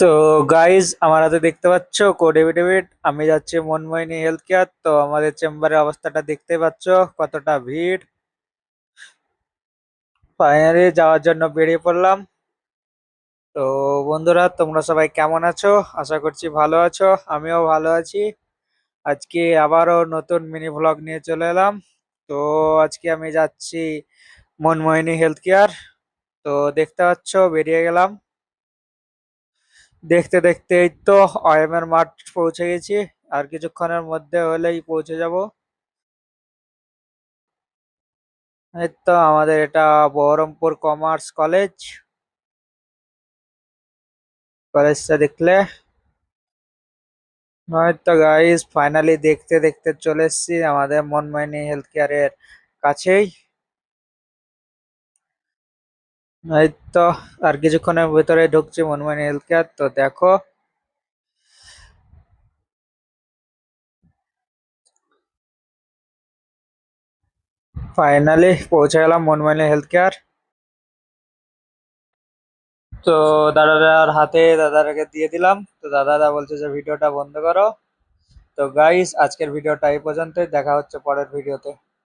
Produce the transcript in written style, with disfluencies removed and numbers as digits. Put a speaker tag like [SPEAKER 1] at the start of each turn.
[SPEAKER 1] তো গাইজ আমার হাতে দেখতে পাচ্ছ কোড এফিডেভিট। আমি যাচ্ছি মনমোহিনী হেলথ কেয়ার। তো আমাদের চেম্বারের অবস্থাটা দেখতে পাচ্ছ, কতটা ভিড়। ফাইনালি যাওয়ার জন্য বেরিয়ে পড়লাম। তো বন্ধুরা, তোমরা সবাই কেমন আছো? আশা করছি ভালো আছো। আমিও ভালো আছি। আজকে আবারও নতুন মিনি ভ্লগ নিয়ে চলে এলাম। তো আজকে আমি যাচ্ছি মনমোহিনী হেলথ কেয়ার। তো দেখতে পাচ্ছ বেরিয়ে গেলাম। দেখতে দেখতে এই তো অয়মের মাঠ পৌঁছে গেছি। আর কিছুক্ষণের মধ্যে হলেই পৌঁছে যাব। এই তো আমাদের এটা বহরমপুর কমার্স কলেজ। কলেজটা দেখলে হয়তো গাইস ফাইনালি দেখতে দেখতে চলে এসেছি আমাদের মনমোহিনী হেলথ কেয়ারের কাছেই। এই তো আর কিছুক্ষণের ভিতরে ঢুকছি মনমোহিনী হেলথ কেয়ার। তো দেখো ফাইনালি পৌঁছে গেলাম মনমোহিনী হেলথ কেয়ার। তো দাদার হাতে দাদাকে দিয়ে দিলাম। তো দাদা বলছে যে ভিডিওটা বন্ধ করো। তো গাইস আজকের ভিডিওটা এই পর্যন্তই, দেখা হচ্ছে পরের ভিডিওতে।